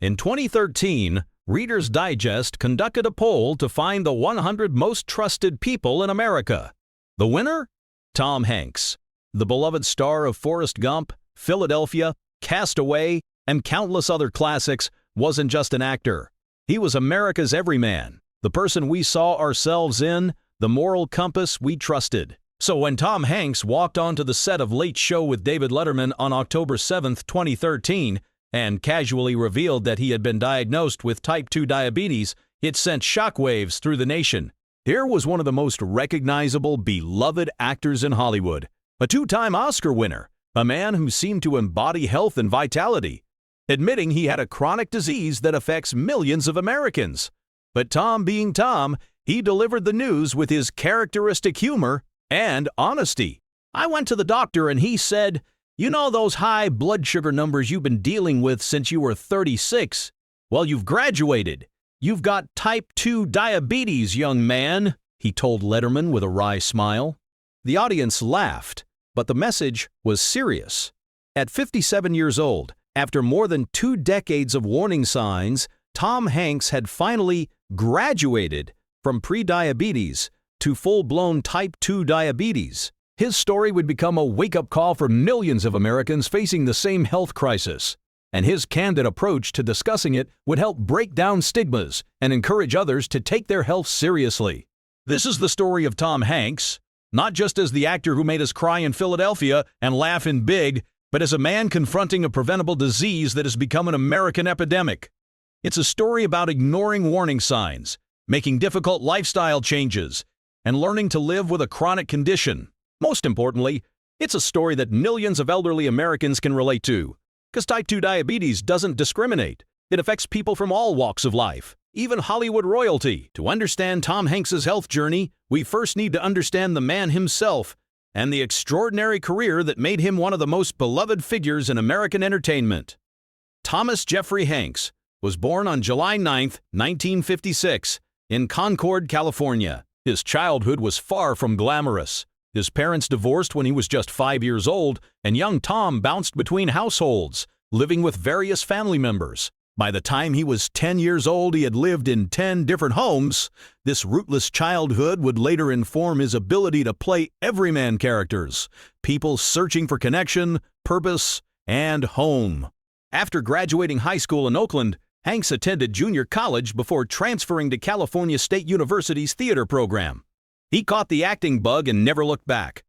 In 2013, Reader's Digest conducted a poll to find the 100 most trusted people in America. The winner? Tom Hanks. The beloved star of Forrest Gump, Philadelphia, Castaway, and countless other classics wasn't just an actor. He was America's everyman, the person we saw ourselves in, the moral compass we trusted. So when Tom Hanks walked onto the set of Late Show with David Letterman on October 7, 2013, and casually revealed that he had been diagnosed with type 2 diabetes, it sent shockwaves through the nation. Here was one of the most recognizable, beloved actors in Hollywood, a two-time Oscar winner, a man who seemed to embody health and vitality, admitting he had a chronic disease that affects millions of Americans. But Tom being Tom, he delivered the news with his characteristic humor and honesty. "I went to the doctor and he said, 'You know those high blood sugar numbers you've been dealing with since you were 36? Well, you've graduated. You've got type 2 diabetes, young man,' he told Letterman with a wry smile. The audience laughed, but the message was serious. At 57 years old, after more than 2 decades of warning signs, Tom Hanks had finally graduated from pre-diabetes to full-blown type 2 diabetes. His story would become a wake-up call for millions of Americans facing the same health crisis, and his candid approach to discussing it would help break down stigmas and encourage others to take their health seriously. This is the story of Tom Hanks, not just as the actor who made us cry in Philadelphia and laugh in Big, but as a man confronting a preventable disease that has become an American epidemic. It's a story about ignoring warning signs, making difficult lifestyle changes, and learning to live with a chronic condition. Most importantly, it's a story that millions of elderly Americans can relate to, because type 2 diabetes doesn't discriminate. It affects people from all walks of life, even Hollywood royalty. To understand Tom Hanks's health journey, we first need to understand the man himself and the extraordinary career that made him one of the most beloved figures in American entertainment. Thomas Jeffrey Hanks was born on July 9, 1956, in Concord, California. His childhood was far from glamorous. His parents divorced when he was just 5 years old, and young Tom bounced between households, living with various family members. By the time he was 10 years old, he had lived in 10 different homes. This rootless childhood would later inform his ability to play everyman characters, people searching for connection, purpose, and home. After graduating high school in Oakland, Hanks attended junior college before transferring to California State University's theater program. He caught the acting bug and never looked back.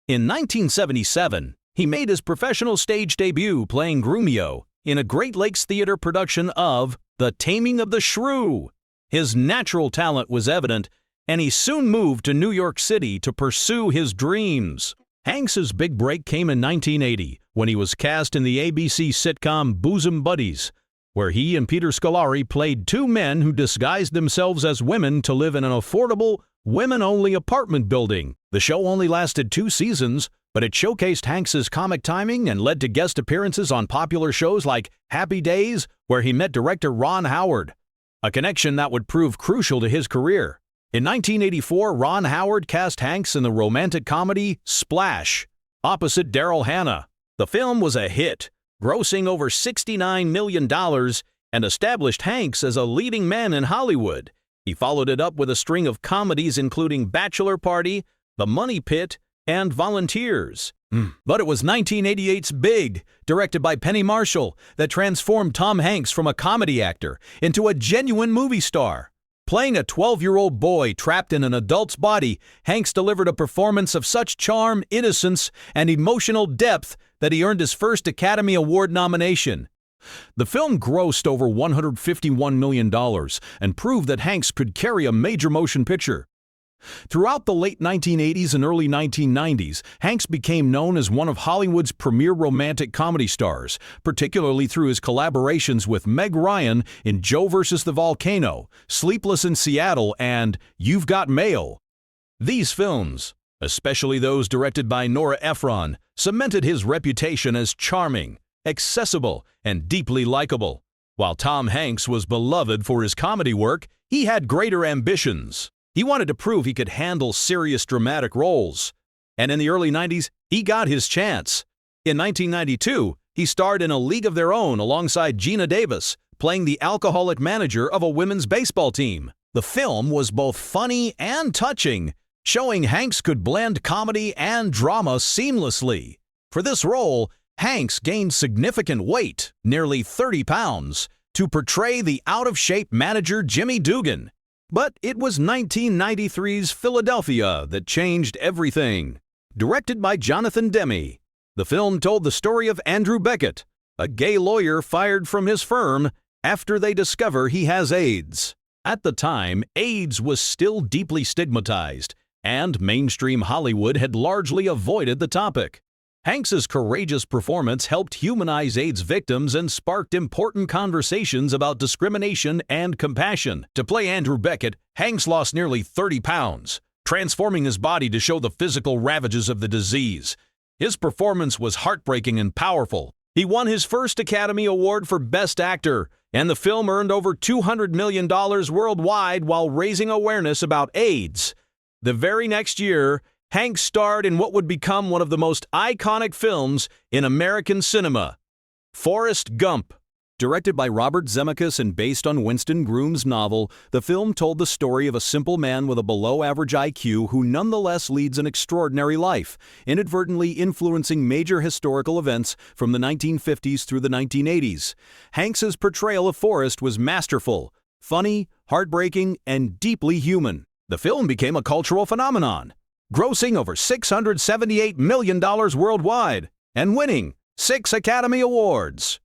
In 1977, he made his professional stage debut playing Grumio in a Great Lakes Theater production of The Taming of the Shrew. His natural talent was evident, and he soon moved to New York City to pursue his dreams. Hanks's big break came in 1980 when he was cast in the ABC sitcom Bosom Buddies, where he and Peter Scolari played two men who disguised themselves as women to live in an affordable, women-only apartment building. The show only lasted 2 seasons, but it showcased Hanks's comic timing and led to guest appearances on popular shows like Happy Days, where he met director Ron Howard, a connection that would prove crucial to his career. In 1984, Ron Howard cast Hanks in the romantic comedy Splash, opposite Daryl Hannah. The film was a hit, grossing over $69 million, and established Hanks as a leading man in Hollywood. He followed it up with a string of comedies including Bachelor Party, The Money Pit, and Volunteers. But it was 1988's Big, directed by Penny Marshall, that transformed Tom Hanks from a comedy actor into a genuine movie star. Playing a 12-year-old boy trapped in an adult's body, Hanks delivered a performance of such charm, innocence, and emotional depth that he earned his first Academy Award nomination. The film grossed over $151 million and proved that Hanks could carry a major motion picture. Throughout the late 1980s and early 1990s, Hanks became known as one of Hollywood's premier romantic comedy stars, particularly through his collaborations with Meg Ryan in Joe vs. the Volcano, Sleepless in Seattle, and You've Got Mail. These films, especially those directed by Nora Ephron, cemented his reputation as charming, accessible, and deeply likable. While Tom Hanks was beloved for his comedy work, he had greater ambitions. He wanted to prove he could handle serious dramatic roles. And in the early 90s, he got his chance. In 1992, he starred in A League of Their Own alongside Gina Davis, playing the alcoholic manager of a women's baseball team. The film was both funny and touching, showing Hanks could blend comedy and drama seamlessly. For this role, Hanks gained significant weight, nearly 30 pounds, to portray the out-of-shape manager Jimmy Dugan. But it was 1993's Philadelphia that changed everything. Directed by Jonathan Demme, the film told the story of Andrew Beckett, a gay lawyer fired from his firm after they discover he has AIDS. At the time, AIDS was still deeply stigmatized, and mainstream Hollywood had largely avoided the topic. Hanks's courageous performance helped humanize AIDS victims and sparked important conversations about discrimination and compassion. To play Andrew Beckett, Hanks lost nearly 30 pounds, transforming his body to show the physical ravages of the disease. His performance was heartbreaking and powerful. He won his first Academy Award for Best Actor, and the film earned over $200 million worldwide while raising awareness about AIDS. The very next year, Hanks starred in what would become one of the most iconic films in American cinema, Forrest Gump. Directed by Robert Zemeckis and based on Winston Groom's novel, the film told the story of a simple man with a below-average IQ who nonetheless leads an extraordinary life, inadvertently influencing major historical events from the 1950s through the 1980s. Hanks's portrayal of Forrest was masterful, funny, heartbreaking, and deeply human. The film became a cultural phenomenon, grossing over $678 million worldwide and winning 6 Academy Awards.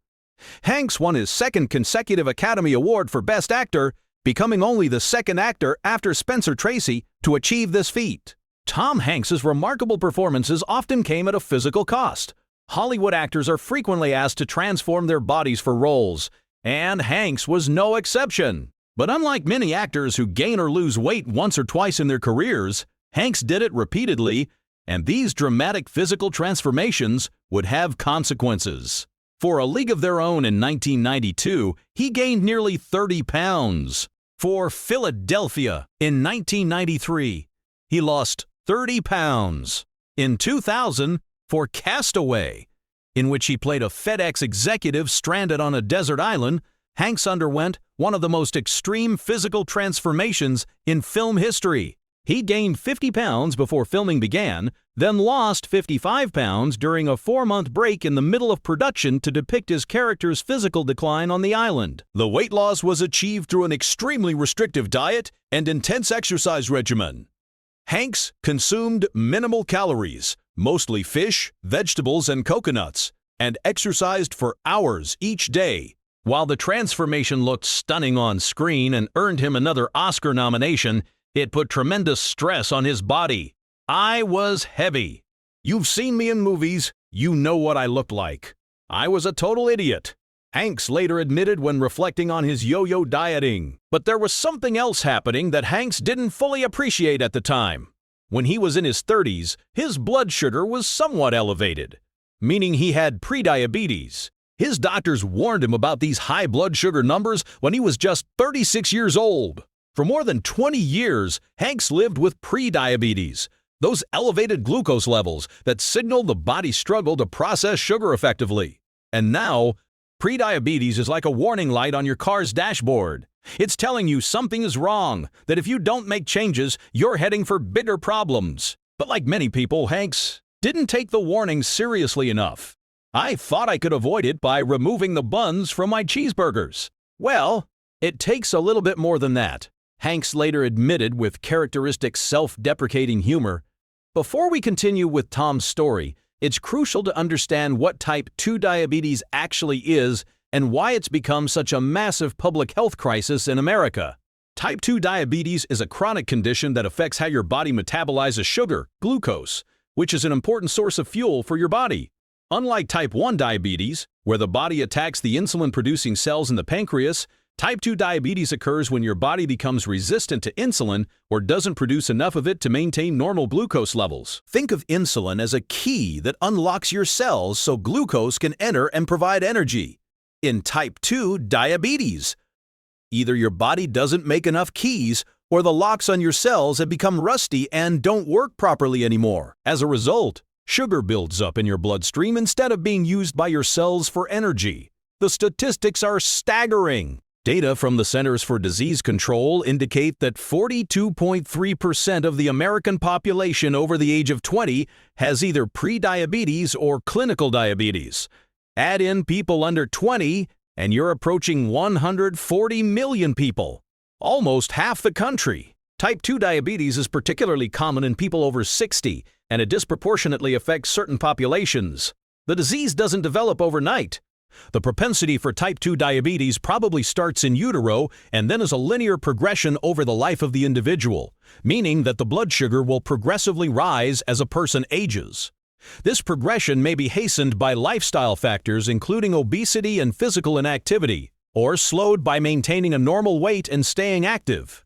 Hanks won his second consecutive Academy Award for Best Actor, becoming only the second actor after Spencer Tracy to achieve this feat. Tom Hanks's remarkable performances often came at a physical cost. Hollywood actors are frequently asked to transform their bodies for roles, and Hanks was no exception. But unlike many actors who gain or lose weight once or twice in their careers, Hanks did it repeatedly, and these dramatic physical transformations would have consequences. For A League of Their Own in 1992, he gained nearly 30 pounds. For Philadelphia in 1993, he lost 30 pounds. In 2000, for Castaway, in which he played a FedEx executive stranded on a desert island, Hanks underwent one of the most extreme physical transformations in film history. He gained 50 pounds before filming began, then lost 55 pounds during a 4-month break in the middle of production to depict his character's physical decline on the island. The weight loss was achieved through an extremely restrictive diet and intense exercise regimen. Hanks consumed minimal calories, mostly fish, vegetables, and coconuts, and exercised for hours each day. While the transformation looked stunning on screen and earned him another Oscar nomination, it put tremendous stress on his body. I was heavy. You've seen me in movies. You know what I looked like. I was a total idiot. Hanks later admitted when reflecting on his yo-yo dieting. But there was something else happening that Hanks didn't fully appreciate at the time. When he was in his 30s, his blood sugar was somewhat elevated, meaning he had prediabetes. His doctors warned him about these high blood sugar numbers when he was just 36 years old. For more than 20 years, Hanks lived with prediabetes, those elevated glucose levels that signal the body's struggle to process sugar effectively. And now, prediabetes is like a warning light on your car's dashboard. It's telling you something is wrong, that if you don't make changes, you're heading for bigger problems. But like many people, Hanks didn't take the warning seriously enough. I thought I could avoid it by removing the buns from my cheeseburgers. Well, it takes a little bit more than that. Hanks later admitted with characteristic self-deprecating humor. Before we continue with Tom's story, it's crucial to understand what type 2 diabetes actually is and why it's become such a massive public health crisis in America. Type 2 diabetes is a chronic condition that affects how your body metabolizes sugar, glucose, which is an important source of fuel for your body. Unlike type 1 diabetes, where the body attacks the insulin-producing cells in the pancreas, type 2 diabetes occurs when your body becomes resistant to insulin or doesn't produce enough of it to maintain normal glucose levels. Think of insulin as a key that unlocks your cells so glucose can enter and provide energy. In type 2 diabetes, either your body doesn't make enough keys or the locks on your cells have become rusty and don't work properly anymore. As a result, sugar builds up in your bloodstream instead of being used by your cells for energy. The statistics are staggering. Data from the Centers for Disease Control indicate that 42.3% of the American population over the age of 20 has either prediabetes or clinical diabetes. Add in people under 20, and you're approaching 140 million people, almost half the country. Type 2 diabetes is particularly common in people over 60, and it disproportionately affects certain populations. The disease doesn't develop overnight. The propensity for type 2 diabetes probably starts in utero and then is a linear progression over the life of the individual, meaning that the blood sugar will progressively rise as a person ages. This progression may be hastened by lifestyle factors including obesity and physical inactivity, or slowed by maintaining a normal weight and staying active.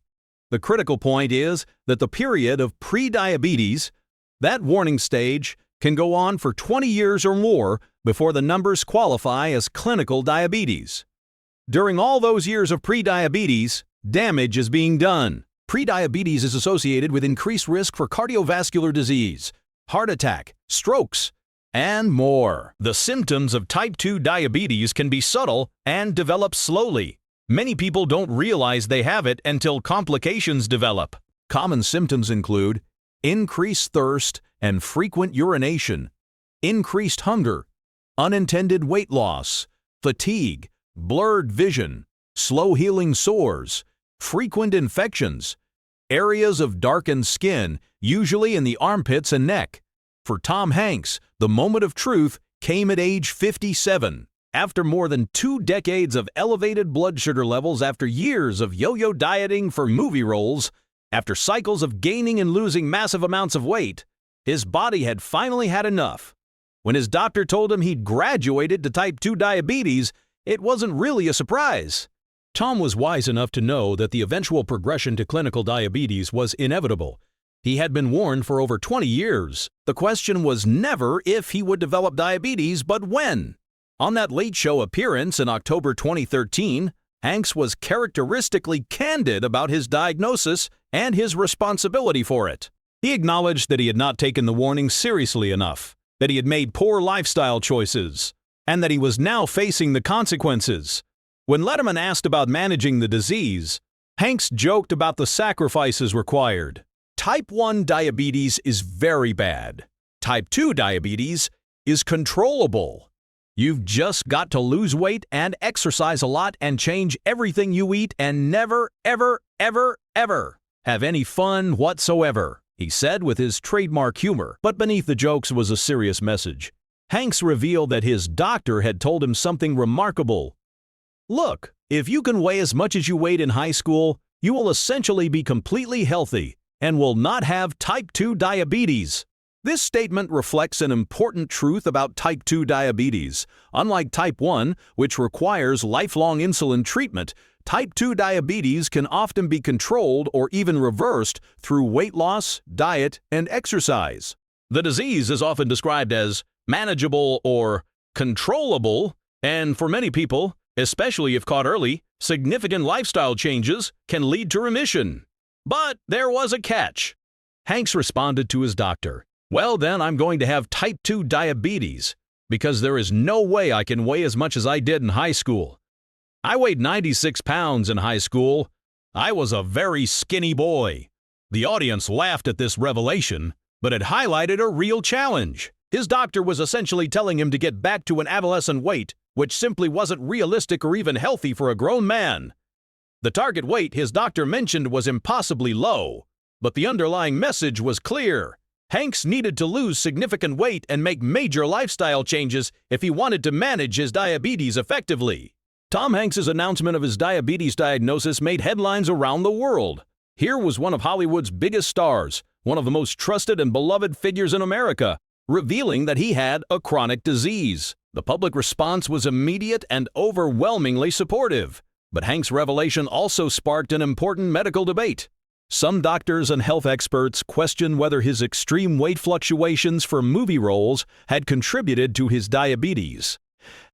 The critical point is that the period of prediabetes, that warning stage, can go on for 20 years or more before the numbers qualify as clinical diabetes. During all those years of prediabetes, damage is being done. Prediabetes is associated with increased risk for cardiovascular disease, heart attack, strokes, and more. The symptoms of type 2 diabetes can be subtle and develop slowly. Many people don't realize they have it until complications develop. Common symptoms include increased thirst and frequent urination, increased hunger, unintended weight loss, fatigue, blurred vision, slow-healing sores, frequent infections, areas of darkened skin, usually in the armpits and neck. For Tom Hanks, the moment of truth came at age 57. After more than 2 decades of elevated blood sugar levels, after years of yo-yo dieting for movie roles, after cycles of gaining and losing massive amounts of weight, his body had finally had enough. When his doctor told him he'd graduated to type 2 diabetes, it wasn't really a surprise. Tom was wise enough to know that the eventual progression to clinical diabetes was inevitable. He had been warned for over 20 years. The question was never if he would develop diabetes, but when. On that Late Show appearance in October 2013, Hanks was characteristically candid about his diagnosis and his responsibility for it. He acknowledged that he had not taken the warning seriously enough, that he had made poor lifestyle choices, and that he was now facing the consequences. When Letterman asked about managing the disease, Hanks joked about the sacrifices required. Type 1 diabetes is very bad. Type 2 diabetes is controllable. You've just got to lose weight and exercise a lot and change everything you eat and never, ever, ever, ever have any fun whatsoever, he said with his trademark humor. But beneath the jokes was a serious message. Hanks revealed that his doctor had told him something remarkable. Look, if you can weigh as much as you weighed in high school, you will essentially be completely healthy and will not have type 2 diabetes. This statement reflects an important truth about type 2 diabetes. Unlike type 1, which requires lifelong insulin treatment, type 2 diabetes can often be controlled or even reversed through weight loss, diet, and exercise. The disease is often described as manageable or controllable, and for many people, especially if caught early, significant lifestyle changes can lead to remission. But there was a catch. Hanks responded to his doctor, "Well, then I'm going to have type 2 diabetes because there is no way I can weigh as much as I did in high school. I weighed 96 pounds in high school. I was a very skinny boy." The audience laughed at this revelation, but it highlighted a real challenge. His doctor was essentially telling him to get back to an adolescent weight, which simply wasn't realistic or even healthy for a grown man. The target weight his doctor mentioned was impossibly low, but the underlying message was clear. Hanks needed to lose significant weight and make major lifestyle changes if he wanted to manage his diabetes effectively. Tom Hanks's announcement of his diabetes diagnosis made headlines around the world. Here was one of Hollywood's biggest stars, one of the most trusted and beloved figures in America, revealing that he had a chronic disease. The public response was immediate and overwhelmingly supportive. But Hanks' revelation also sparked an important medical debate. Some doctors and health experts questioned whether his extreme weight fluctuations for movie roles had contributed to his diabetes.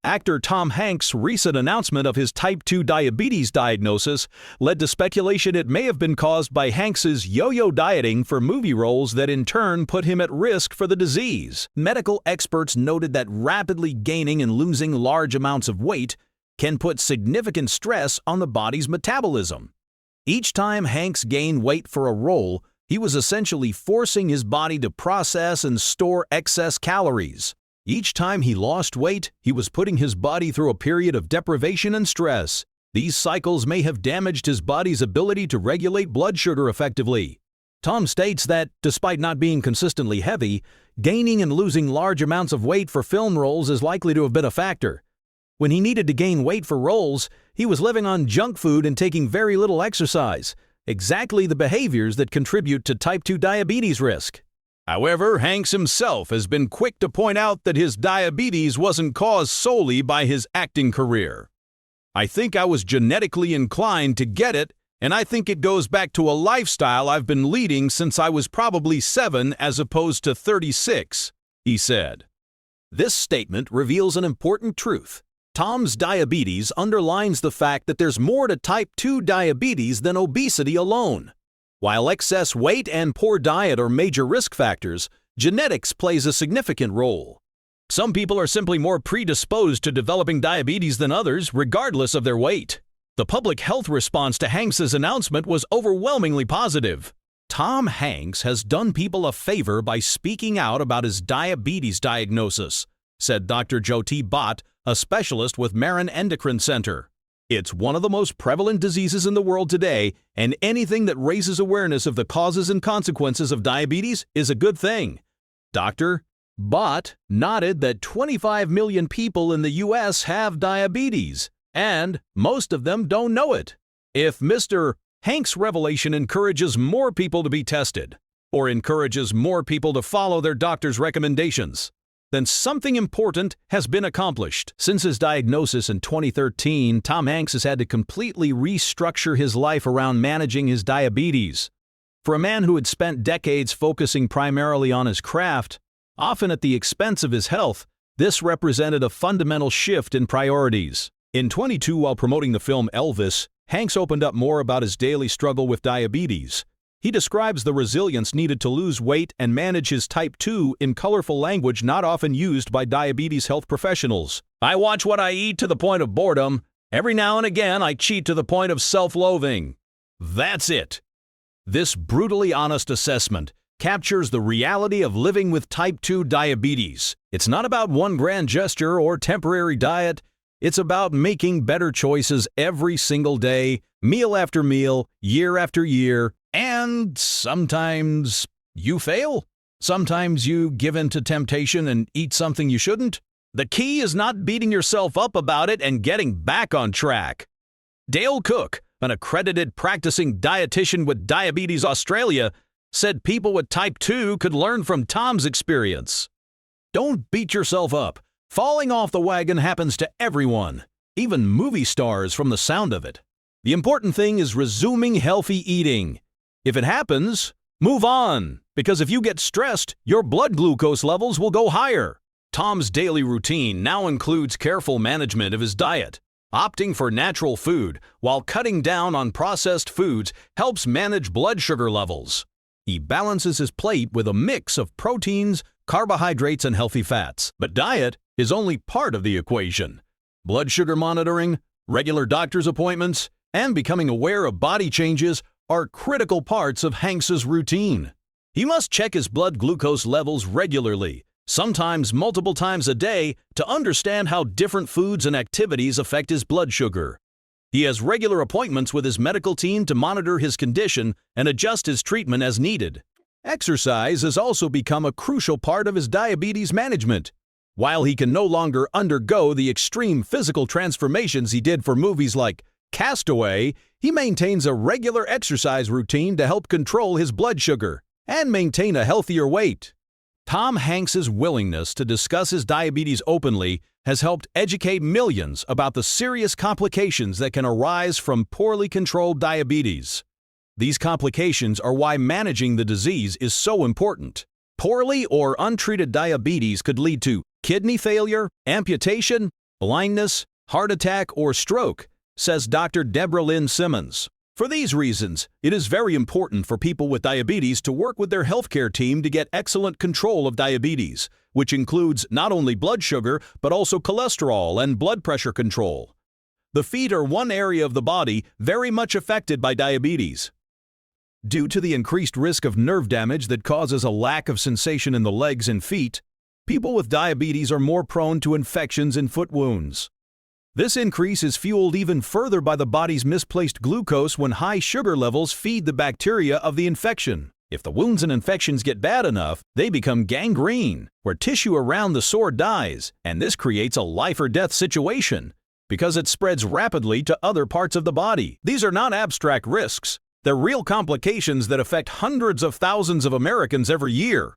Actor Tom Hanks' recent announcement of his type 2 diabetes diagnosis led to speculation it may have been caused by Hanks's yo-yo dieting for movie roles that in turn put him at risk for the disease. Medical experts noted that rapidly gaining and losing large amounts of weight can put significant stress on the body's metabolism. Each time Hanks gained weight for a role, he was essentially forcing his body to process and store excess calories. Each time he lost weight, he was putting his body through a period of deprivation and stress. These cycles may have damaged his body's ability to regulate blood sugar effectively. Tom states that, despite not being consistently heavy, gaining and losing large amounts of weight for film roles is likely to have been a factor. When he needed to gain weight for roles, he was living on junk food and taking very little exercise, exactly the behaviors that contribute to type 2 diabetes risk. However, Hanks himself has been quick to point out that his diabetes wasn't caused solely by his acting career. "I think I was genetically inclined to get it, and I think it goes back to a lifestyle I've been leading since I was probably 7 as opposed to 36, he said. This statement reveals an important truth. Tom's diabetes underlines the fact that there's more to type 2 diabetes than obesity alone. While excess weight and poor diet are major risk factors, genetics plays a significant role. Some people are simply more predisposed to developing diabetes than others, regardless of their weight. The public health response to Hanks's announcement was overwhelmingly positive. Tom Hanks has done people a favor by speaking out about his diabetes diagnosis, said Dr. Jyoti Bhatt, a specialist with Marin Endocrine Center. It's one of the most prevalent diseases in the world today, and anything that raises awareness of the causes and consequences of diabetes is a good thing. Dr. Bhatt noted that 25 million people in the U.S. have diabetes, and most of them don't know it. If Mr. Hanks' revelation encourages more people to be tested, or encourages more people to follow their doctor's recommendations, then something important has been accomplished. Since his diagnosis in 2013, Tom Hanks has had to completely restructure his life around managing his diabetes. For a man who had spent decades focusing primarily on his craft, often at the expense of his health, this represented a fundamental shift in priorities. In 22, while promoting the film Elvis, Hanks opened up more about his daily struggle with diabetes. He describes the resilience needed to lose weight and manage his type 2 in colorful language not often used by diabetes health professionals. "I watch what I eat to the point of boredom. Every now and again, I cheat to the point of self-loathing. That's it." This brutally honest assessment captures the reality of living with type 2 diabetes. It's not about one grand gesture or temporary diet. It's about making better choices every single day, meal after meal, year after year, and sometimes you fail. Sometimes you give in to temptation and eat something you shouldn't. The key is not beating yourself up about it and getting back on track. Dale Cook, an accredited practicing dietitian with Diabetes Australia, said people with type 2 could learn from Tom's experience. Don't beat yourself up. Falling off the wagon happens to everyone, even movie stars from the sound of it. The important thing is resuming healthy eating. If it happens, move on, because if you get stressed, your blood glucose levels will go higher. Tom's daily routine now includes careful management of his diet. Opting for natural food while cutting down on processed foods helps manage blood sugar levels. He balances his plate with a mix of proteins, carbohydrates, and healthy fats. But diet is only part of the equation. Blood sugar monitoring, regular doctor's appointments, and becoming aware of body changes are critical parts of Hanks's routine. He must check his blood glucose levels regularly, sometimes multiple times a day, to understand how different foods and activities affect his blood sugar. He has regular appointments with his medical team to monitor his condition and adjust his treatment as needed. Exercise has also become a crucial part of his diabetes management. While he can no longer undergo the extreme physical transformations he did for movies like Castaway, he maintains a regular exercise routine to help control his blood sugar and maintain a healthier weight. Tom Hanks's willingness to discuss his diabetes openly has helped educate millions about the serious complications that can arise from poorly controlled diabetes. These complications are why managing the disease is so important. Poorly or untreated diabetes could lead to kidney failure, amputation, blindness, heart attack, or stroke, says Dr. Deborah Lynn Simmons. For these reasons, it is very important for people with diabetes to work with their healthcare team to get excellent control of diabetes, which includes not only blood sugar, but also cholesterol and blood pressure control. The feet are one area of the body very much affected by diabetes. Due to the increased risk of nerve damage that causes a lack of sensation in the legs and feet, people with diabetes are more prone to infections and foot wounds. This increase is fueled even further by the body's misplaced glucose when high sugar levels feed the bacteria of the infection. If the wounds and infections get bad enough, they become gangrene, where tissue around the sore dies, and this creates a life-or-death situation because it spreads rapidly to other parts of the body. These are not abstract risks. They're real complications that affect hundreds of thousands of Americans every year.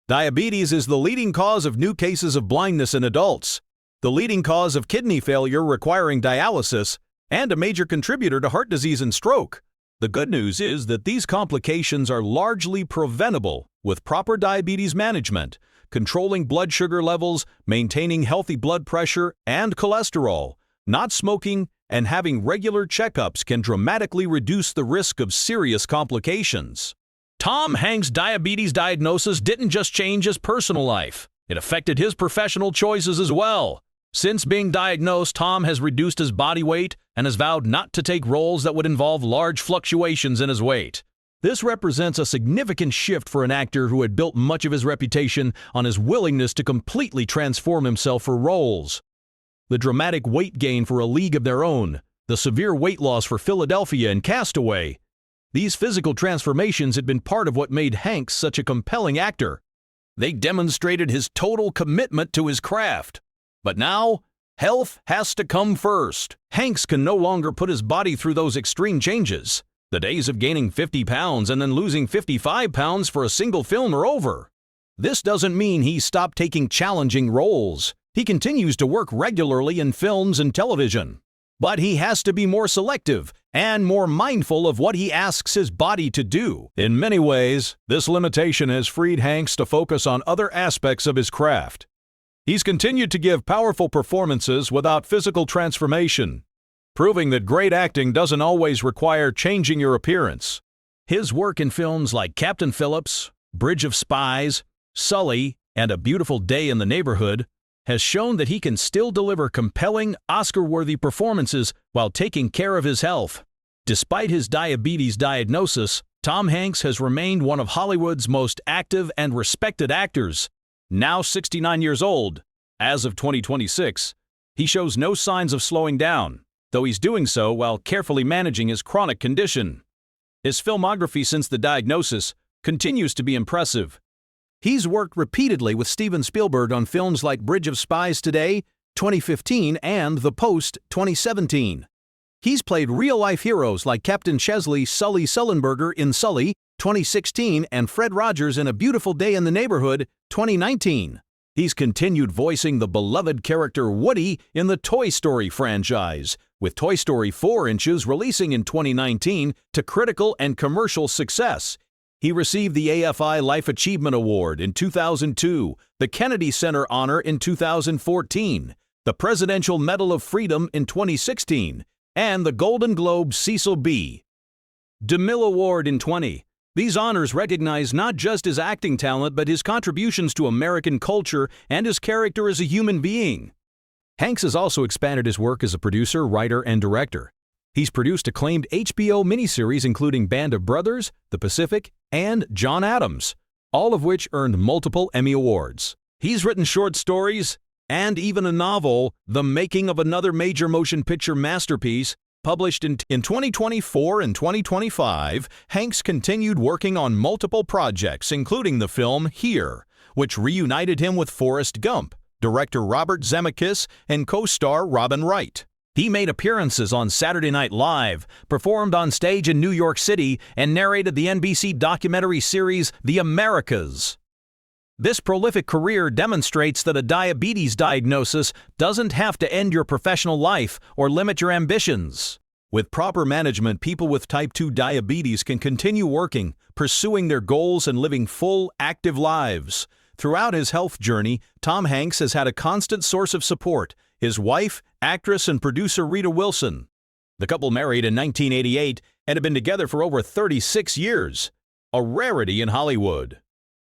Diabetes is the leading cause of new cases of blindness in adults, the leading cause of kidney failure requiring dialysis, and a major contributor to heart disease and stroke. The good news is that these complications are largely preventable with proper diabetes management, controlling blood sugar levels, maintaining healthy blood pressure and cholesterol, not smoking, and having regular checkups can dramatically reduce the risk of serious complications. Tom Hanks' diabetes diagnosis didn't just change his personal life. It affected his professional choices as well. Since being diagnosed, Tom has reduced his body weight and has vowed not to take roles that would involve large fluctuations in his weight. This represents a significant shift for an actor who had built much of his reputation on his willingness to completely transform himself for roles. The dramatic weight gain for A League of Their Own, the severe weight loss for Philadelphia and Castaway. These physical transformations had been part of what made Hanks such a compelling actor. They demonstrated his total commitment to his craft. But now, health has to come first. Hanks can no longer put his body through those extreme changes. The days of gaining 50 pounds and then losing 55 pounds for a single film are over. This doesn't mean he stopped taking challenging roles. He continues to work regularly in films and television. But he has to be more selective and more mindful of what he asks his body to do. In many ways, this limitation has freed Hanks to focus on other aspects of his craft. He's continued to give powerful performances without physical transformation, proving that great acting doesn't always require changing your appearance. His work in films like Captain Phillips, Bridge of Spies, Sully, and A Beautiful Day in the Neighborhood has shown that he can still deliver compelling, Oscar-worthy performances while taking care of his health. Despite his diabetes diagnosis, Tom Hanks has remained one of Hollywood's most active and respected actors. Now 69 years old, as of 2026, he shows no signs of slowing down, though he's doing so while carefully managing his chronic condition. His filmography since the diagnosis continues to be impressive. He's worked repeatedly with Steven Spielberg on films like Bridge of Spies Today, 2015, and The Post, 2017. He's played real-life heroes like Captain Chesley Sully Sullenberger in Sully, 2016, and Fred Rogers in A Beautiful Day in the Neighborhood, 2019. He's continued voicing the beloved character Woody in the Toy Story franchise, with Toy Story 4 Inches releasing in 2019 to critical and commercial success. He received the AFI Life Achievement Award in 2002, the Kennedy Center Honor in 2014, the Presidential Medal of Freedom in 2016, and the Golden Globe Cecil B. DeMille Award in 2020. These honors recognize not just his acting talent but his contributions to American culture and his character as a human being. Hanks has also expanded his work as a producer, writer, and director. He's produced acclaimed HBO miniseries including Band of Brothers, The Pacific, and John Adams, all of which earned multiple Emmy Awards. He's written short stories and even a novel, The Making of Another Major Motion Picture Masterpiece, published in 2024 and 2025. Hanks continued working on multiple projects, including the film Here, which reunited him with Forrest Gump, director Robert Zemeckis, and co-star Robin Wright. He made appearances on Saturday Night Live, performed on stage in New York City, and narrated the NBC documentary series The Americas. This prolific career demonstrates that a diabetes diagnosis doesn't have to end your professional life or limit your ambitions. With proper management, people with type 2 diabetes can continue working, pursuing their goals, and living full, active lives. Throughout his health journey, Tom Hanks has had a constant source of support: his wife, actress and producer Rita Wilson. The couple married in 1988 and have been together for over 36 years, a rarity in Hollywood.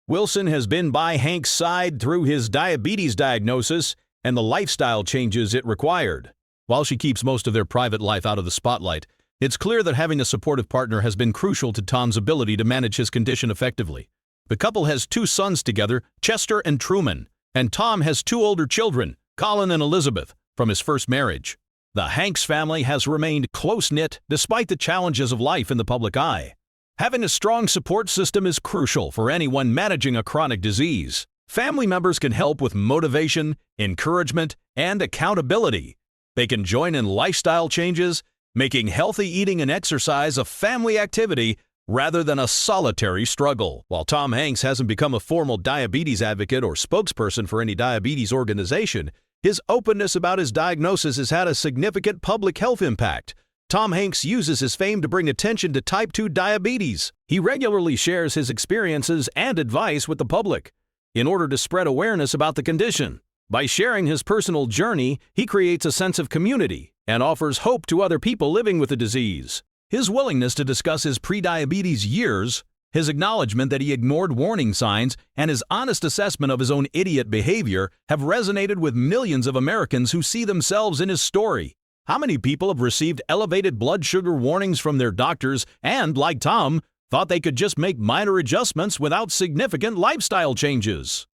Wilson has been by Hanks' side through his diabetes diagnosis and the lifestyle changes it required. While she keeps most of their private life out of the spotlight, it's clear that having a supportive partner has been crucial to Tom's ability to manage his condition effectively. The couple has 2 sons together, Chester and Truman, and Tom has 2 older children, Colin and Elizabeth, from his first marriage. The Hanks family has remained close-knit despite the challenges of life in the public eye. Having a strong support system is crucial for anyone managing a chronic disease. Family members can help with motivation, encouragement, and accountability. They can join in lifestyle changes, making healthy eating and exercise a family activity rather than a solitary struggle. While Tom Hanks hasn't become a formal diabetes advocate or spokesperson for any diabetes organization, his openness about his diagnosis has had a significant public health impact. Tom Hanks uses his fame to bring attention to type 2 diabetes. He regularly shares his experiences and advice with the public in order to spread awareness about the condition. By sharing his personal journey, he creates a sense of community and offers hope to other people living with the disease. His willingness to discuss his prediabetes years, his acknowledgement that he ignored warning signs, and his honest assessment of his own idiot behavior have resonated with millions of Americans who see themselves in his story. How many people have received elevated blood sugar warnings from their doctors and, like Tom, thought they could just make minor adjustments without significant lifestyle changes?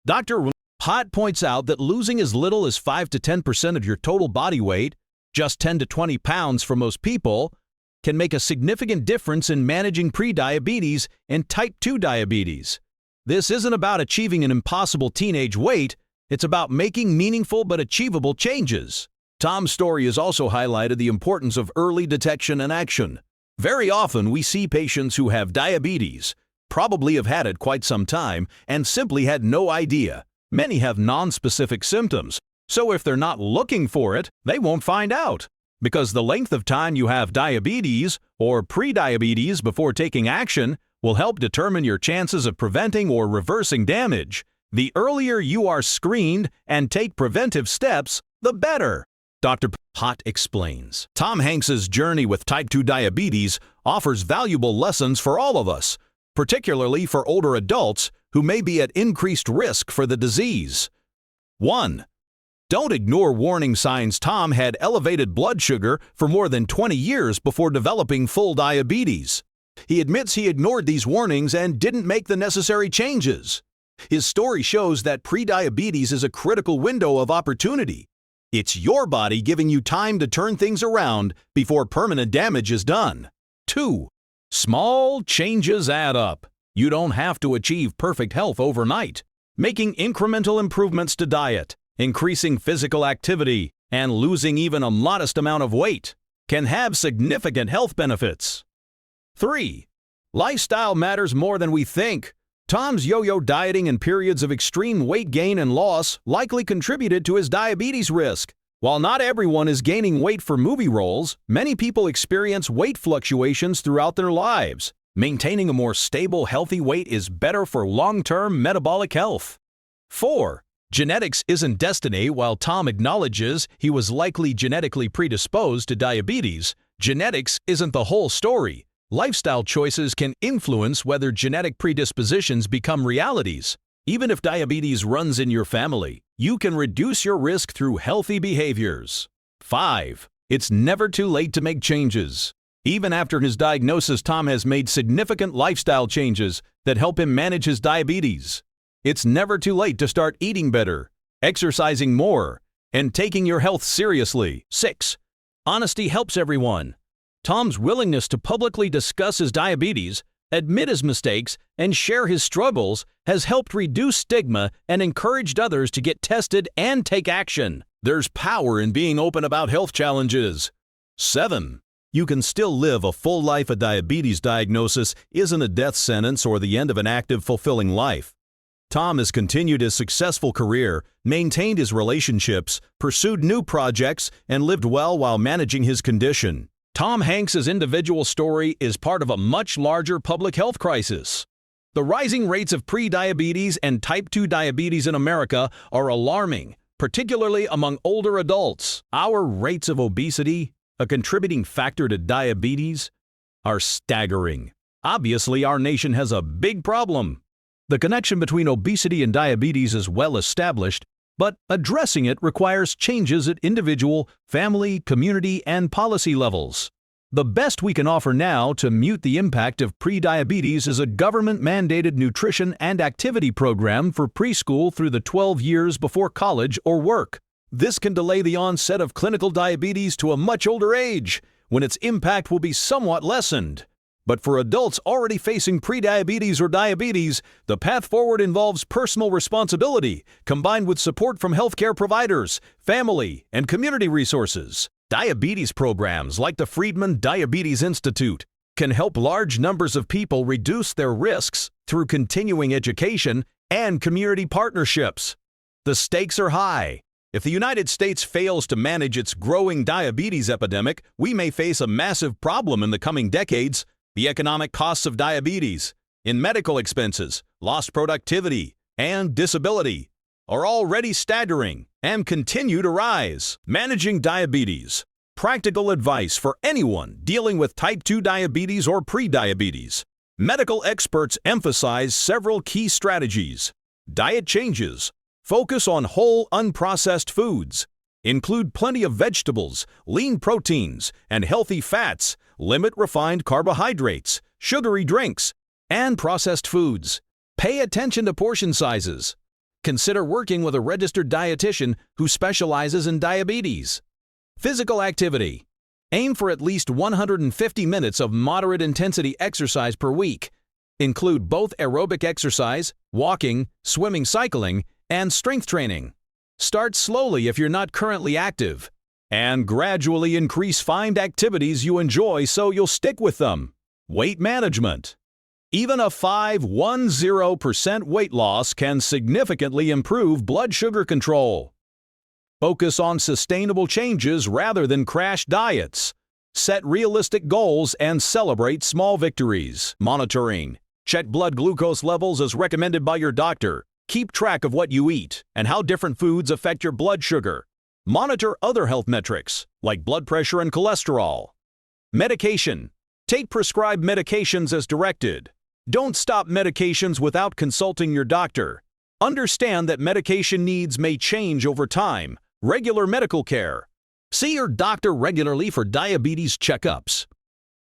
Dr. Hott points out that losing as little as 5 to 10% of your total body weight, just 10 to 20 pounds for most people, can make a significant difference in managing prediabetes and type 2 diabetes. This isn't about achieving an impossible teenage weight, it's about making meaningful but achievable changes. Tom's story has also highlighted the importance of early detection and action. Very often we see patients who have diabetes, probably have had it quite some time, and simply had no idea. Many have non-specific symptoms, so if they're not looking for it, they won't find out. Because the length of time you have diabetes or prediabetes before taking action will help determine your chances of preventing or reversing damage. The earlier you are screened and take preventive steps, the better. Dr. Hott explains. Tom Hanks's journey with type 2 diabetes offers valuable lessons for all of us, particularly for older adults who may be at increased risk for the disease. 1. Don't ignore warning signs. Tom had elevated blood sugar for more than 20 years before developing full diabetes. He admits he ignored these warnings and didn't make the necessary changes. His story shows that prediabetes is a critical window of opportunity. It's your body giving you time to turn things around before permanent damage is done. 2. Small changes add up. You don't have to achieve perfect health overnight. Making incremental improvements to diet, increasing physical activity, and losing even a modest amount of weight can have significant health benefits. 3. Lifestyle matters more than we think. Tom's yo-yo dieting and periods of extreme weight gain and loss likely contributed to his diabetes risk. While not everyone is gaining weight for movie roles, many people experience weight fluctuations throughout their lives. Maintaining a more stable, healthy weight is better for long-term metabolic health. 4. Genetics isn't destiny. While Tom acknowledges he was likely genetically predisposed to diabetes, genetics isn't the whole story. Lifestyle choices can influence whether genetic predispositions become realities. Even if diabetes runs in your family, you can reduce your risk through healthy behaviors. 5. It's never too late to make changes. Even after his diagnosis, Tom has made significant lifestyle changes that help him manage his diabetes. It's never too late to start eating better, exercising more, and taking your health seriously. 6. Honesty helps everyone. Tom's willingness to publicly discuss his diabetes, admit his mistakes, and share his struggles has helped reduce stigma and encouraged others to get tested and take action. There's power in being open about health challenges. 7. You can still live a full life. A diabetes diagnosis isn't a death sentence or the end of an active, fulfilling life. Tom has continued his successful career, maintained his relationships, pursued new projects, and lived well while managing his condition. Tom Hanks's individual story is part of a much larger public health crisis. The rising rates of prediabetes and type 2 diabetes in America are alarming, particularly among older adults. Our rates of obesity, a contributing factor to diabetes, are staggering. Obviously, our nation has a big problem. The connection between obesity and diabetes is well established, but addressing it requires changes at individual, family, community, and policy levels. The best we can offer now to mute the impact of prediabetes is a government-mandated nutrition and activity program for preschool through the 12 years before college or work. This can delay the onset of clinical diabetes to a much older age, when its impact will be somewhat lessened. But for adults already facing prediabetes or diabetes, the path forward involves personal responsibility, combined with support from healthcare providers, family, and community resources. Diabetes programs like the Friedman Diabetes Institute can help large numbers of people reduce their risks through continuing education and community partnerships. The stakes are high. If the United States fails to manage its growing diabetes epidemic, we may face a massive problem in the coming decades. The economic costs of diabetes, in medical expenses, lost productivity, and disability are already staggering and continue to rise. Managing diabetes. Practical advice for anyone dealing with type 2 diabetes or prediabetes. Medical experts emphasize several key strategies. Diet changes. Focus on whole, unprocessed foods. Include plenty of vegetables, lean proteins, and healthy fats. Limit refined carbohydrates, sugary drinks, and processed foods. Pay attention to portion sizes. Consider working with a registered dietitian who specializes in diabetes. Physical activity. Aim for at least 150 minutes of moderate intensity exercise per week. Include both aerobic exercise, walking, swimming, cycling, and strength training. Start slowly if you're not currently active, and gradually increase find activities you enjoy so you'll stick with them. Weight management. Even a 5-10% weight loss can significantly improve blood sugar control. Focus on sustainable changes rather than crash diets. Set realistic goals and celebrate small victories. Monitoring. Check blood glucose levels as recommended by your doctor. Keep track of what you eat and how different foods affect your blood sugar. Monitor other health metrics, like blood pressure and cholesterol. Medication. Take prescribed medications as directed. Don't stop medications without consulting your doctor. Understand that medication needs may change over time. Regular medical care. See your doctor regularly for diabetes checkups.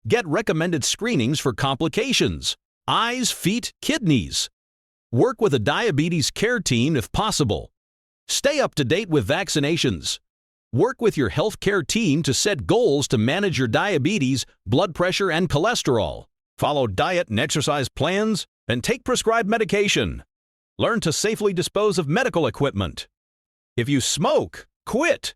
Get recommended screenings for complications, eyes, feet, kidneys. Work with a diabetes care team if possible. Stay up to date with vaccinations. Work with your healthcare team to set goals to manage your diabetes, blood pressure, and cholesterol. Follow diet and exercise plans, and take prescribed medication. Learn to safely dispose of medical equipment. If you smoke, quit.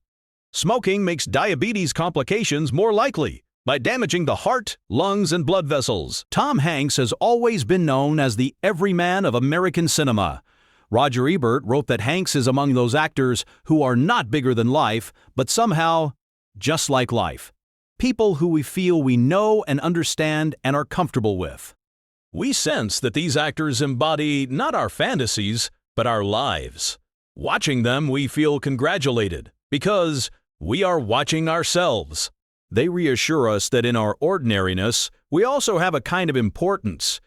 Smoking makes diabetes complications more likely by damaging the heart, lungs, and blood vessels. Tom Hanks has always been known as the everyman of American cinema. Roger Ebert wrote that Hanks is among those actors who are not bigger than life, but somehow just like life. People who we feel we know and understand and are comfortable with. We sense that these actors embody not our fantasies, but our lives. Watching them, we feel congratulated because we are watching ourselves. They reassure us that in our ordinariness, we also have a kind of importance.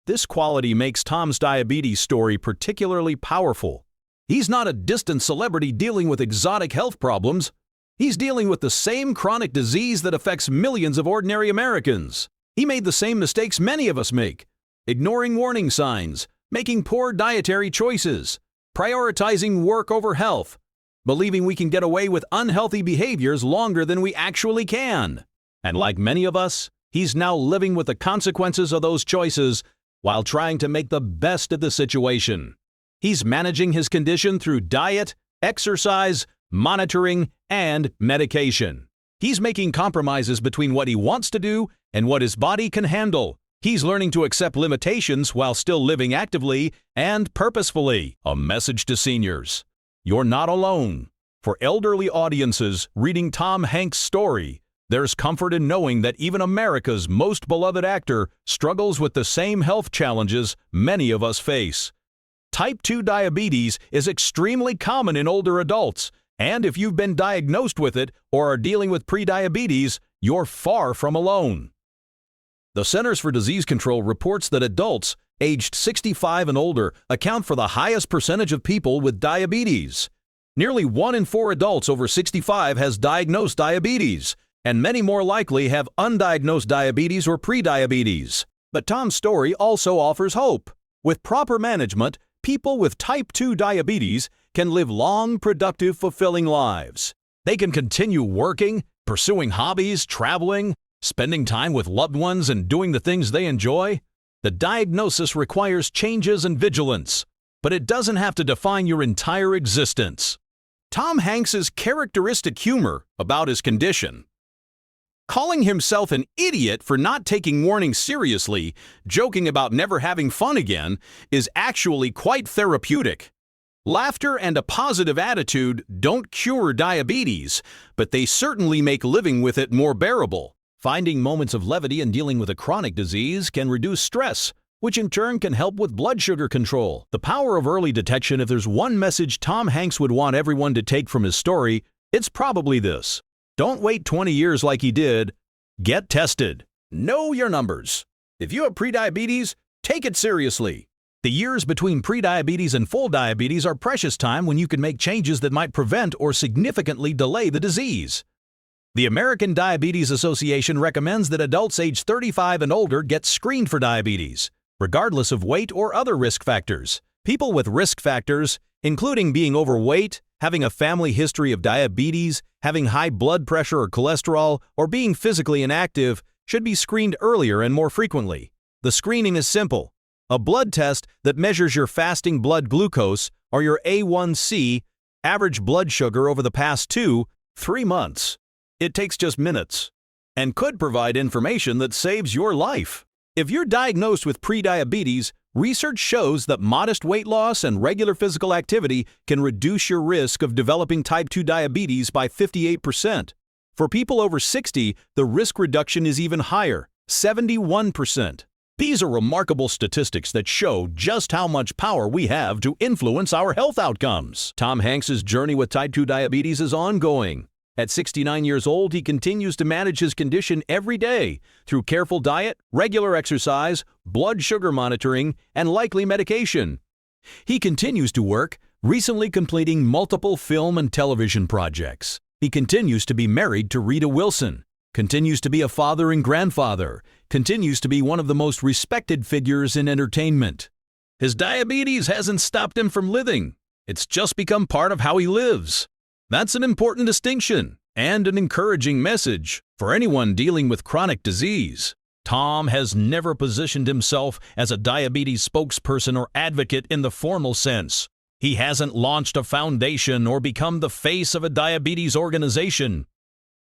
This quality makes Tom's diabetes story particularly powerful. He's not a distant celebrity dealing with exotic health problems. He's dealing with the same chronic disease that affects millions of ordinary Americans. He made the same mistakes many of us make, ignoring warning signs, making poor dietary choices, prioritizing work over health, believing we can get away with unhealthy behaviors longer than we actually can. And like many of us, he's now living with the consequences of those choices while trying to make the best of the situation. He's managing his condition through diet, exercise, monitoring, and medication. He's making compromises between what he wants to do and what his body can handle. He's learning to accept limitations while still living actively and purposefully. A message to seniors. You're not alone. For elderly audiences reading Tom Hanks' story, there's comfort in knowing that even America's most beloved actor struggles with the same health challenges many of us face. Type 2 diabetes is extremely common in older adults, and if you've been diagnosed with it or are dealing with prediabetes, you're far from alone. The Centers for Disease Control reports that adults aged 65 and older account for the highest percentage of people with diabetes. Nearly 1 in 4 adults over 65 has diagnosed diabetes, and many more likely have undiagnosed diabetes or prediabetes. But Tom's story also offers hope. With proper management, people with type 2 diabetes can live long, productive, fulfilling lives. They can continue working, pursuing hobbies, traveling, spending time with loved ones, and doing the things they enjoy. The diagnosis requires changes and vigilance, but it doesn't have to define your entire existence. Tom Hanks's characteristic humor about his condition. Calling himself an idiot for not taking warnings seriously, joking about never having fun again, is actually quite therapeutic. Laughter and a positive attitude don't cure diabetes, but they certainly make living with it more bearable. Finding moments of levity in dealing with a chronic disease can reduce stress, which in turn can help with blood sugar control. The power of early detection. If there's one message Tom Hanks would want everyone to take from his story, it's probably this. Don't wait 20 years like he did. Get tested. Know your numbers. If you have prediabetes, take it seriously. The years between prediabetes and full diabetes are precious time when you can make changes that might prevent or significantly delay the disease. The American Diabetes Association recommends that adults age 35 and older get screened for diabetes, regardless of weight or other risk factors. People with risk factors, including being overweight, having a family history of diabetes, having high blood pressure or cholesterol, or being physically inactive, should be screened earlier and more frequently. The screening is simple. A blood test that measures your fasting blood glucose or your A1C, average blood sugar over the past 2-3 months. It takes just minutes and could provide information that saves your life. If you're diagnosed with prediabetes, research shows that modest weight loss and regular physical activity can reduce your risk of developing type 2 diabetes by 58%. For people over 60, the risk reduction is even higher, 71%. These are remarkable statistics that show just how much power we have to influence our health outcomes. Tom Hanks's journey with type 2 diabetes is ongoing. At 69 years old, he continues to manage his condition every day through careful diet, regular exercise, blood sugar monitoring, and likely medication. He continues to work, recently completing multiple film and television projects. He continues to be married to Rita Wilson, continues to be a father and grandfather, continues to be one of the most respected figures in entertainment. His diabetes hasn't stopped him from living. It's just become part of how he lives. That's an important distinction and an encouraging message for anyone dealing with chronic disease. Tom has never positioned himself as a diabetes spokesperson or advocate in the formal sense. He hasn't launched a foundation or become the face of a diabetes organization.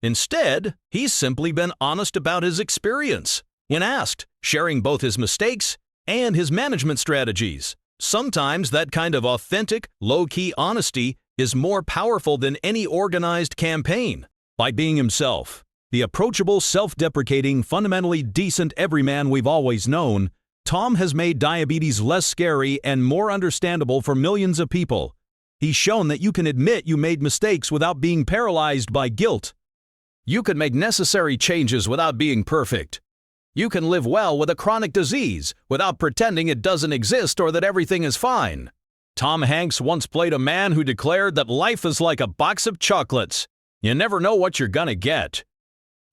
Instead, he's simply been honest about his experience when asked, sharing both his mistakes and his management strategies. Sometimes that kind of authentic, low-key honesty is more powerful than any organized campaign. By being himself, the approachable, self-deprecating, fundamentally decent everyman we've always known, Tom has made diabetes less scary and more understandable for millions of people. He's shown that you can admit you made mistakes without being paralyzed by guilt. You can make necessary changes without being perfect. You can live well with a chronic disease without pretending it doesn't exist or that everything is fine. Tom Hanks once played a man who declared that life is like a box of chocolates. You never know what you're gonna get.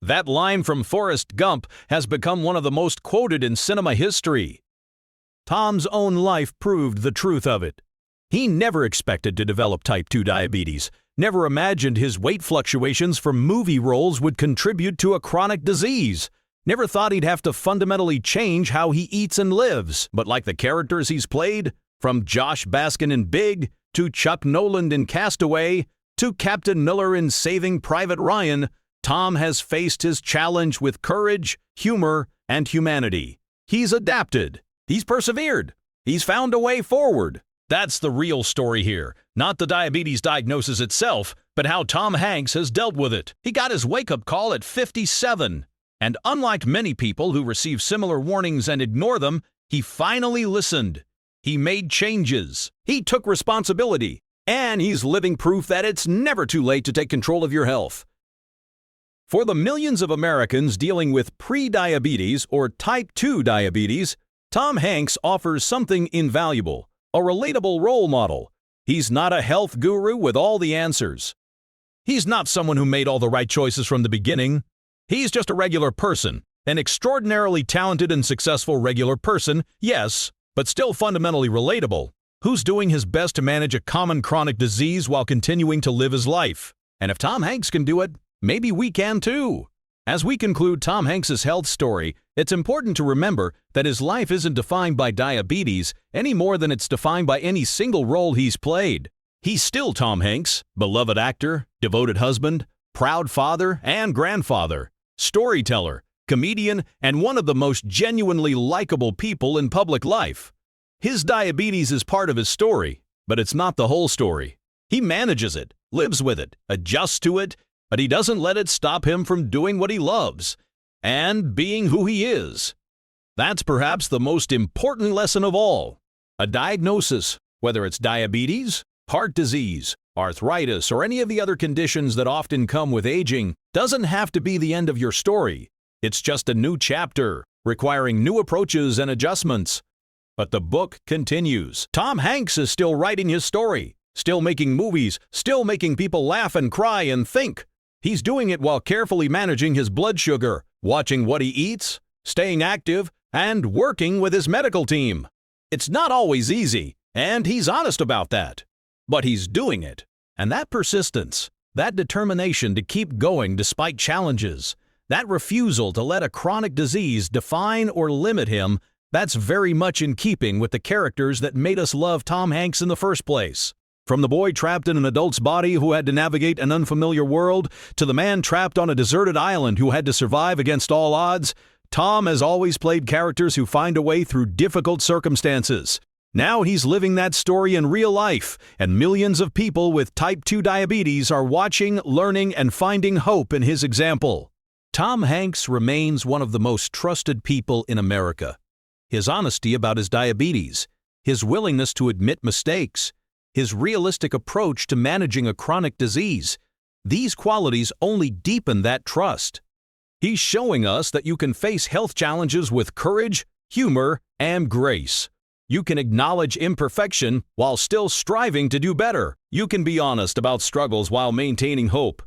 That line from Forrest Gump has become one of the most quoted in cinema history. Tom's own life proved the truth of it. He never expected to develop type 2 diabetes, never imagined his weight fluctuations from movie roles would contribute to a chronic disease, never thought he'd have to fundamentally change how he eats and lives. But like the characters he's played, from Josh Baskin in Big, to Chuck Noland in Castaway, to Captain Miller in Saving Private Ryan, Tom has faced his challenge with courage, humor, and humanity. He's adapted. He's persevered. He's found a way forward. That's the real story here. Not the diabetes diagnosis itself, but how Tom Hanks has dealt with it. He got his wake-up call at 57. And unlike many people who receive similar warnings and ignore them, he finally listened. He made changes. He took responsibility. And he's living proof that it's never too late to take control of your health. For the millions of Americans dealing with prediabetes or type 2 diabetes, Tom Hanks offers something invaluable, a relatable role model, He's not a health guru with all the answers. He's not someone who made all the right choices from the beginning. He's just a regular person, an extraordinarily talented and successful regular person, yes, but still fundamentally relatable, who's doing his best to manage a common chronic disease while continuing to live his life. And if Tom Hanks can do it, maybe we can too. As we conclude Tom Hanks' health story, it's important to remember that his life isn't defined by diabetes any more than it's defined by any single role he's played. He's still Tom Hanks, beloved actor, devoted husband, proud father and grandfather, storyteller, comedian, and one of the most genuinely likable people in public life. His diabetes is part of his story, but it's not the whole story. He manages it, lives with it, adjusts to it, but he doesn't let it stop him from doing what he loves and being who he is. That's perhaps the most important lesson of all. A diagnosis, whether it's diabetes, heart disease, arthritis, or any of the other conditions that often come with aging, doesn't have to be the end of your story. It's just a new chapter, requiring new approaches and adjustments. But the book continues. Tom Hanks is still writing his story, still making movies, still making people laugh and cry and think. He's doing it while carefully managing his blood sugar, watching what he eats, staying active, and working with his medical team. It's not always easy, and he's honest about that. But he's doing it. And that persistence, that determination to keep going despite challenges, that refusal to let a chronic disease define or limit him, that's very much in keeping with the characters that made us love Tom Hanks in the first place. From the boy trapped in an adult's body who had to navigate an unfamiliar world, to the man trapped on a deserted island who had to survive against all odds, Tom has always played characters who find a way through difficult circumstances. Now he's living that story in real life, and millions of people with type 2 diabetes are watching, learning, and finding hope in his example. Tom Hanks remains one of the most trusted people in America. His honesty about his diabetes, his willingness to admit mistakes, his realistic approach to managing a chronic disease, these qualities only deepen that trust. He's showing us that you can face health challenges with courage, humor, and grace. You can acknowledge imperfection while still striving to do better. You can be honest about struggles while maintaining hope.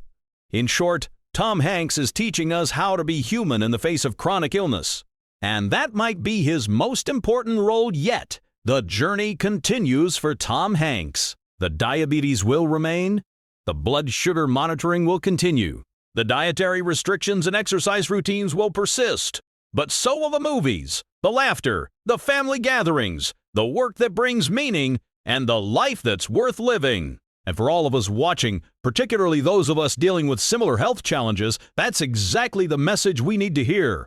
In short, Tom Hanks is teaching us how to be human in the face of chronic illness. And that might be his most important role yet. The journey continues for Tom Hanks. The diabetes will remain. The blood sugar monitoring will continue. The dietary restrictions and exercise routines will persist. But so will the movies, the laughter, the family gatherings, the work that brings meaning, and the life that's worth living. And for all of us watching, particularly those of us dealing with similar health challenges, that's exactly the message we need to hear.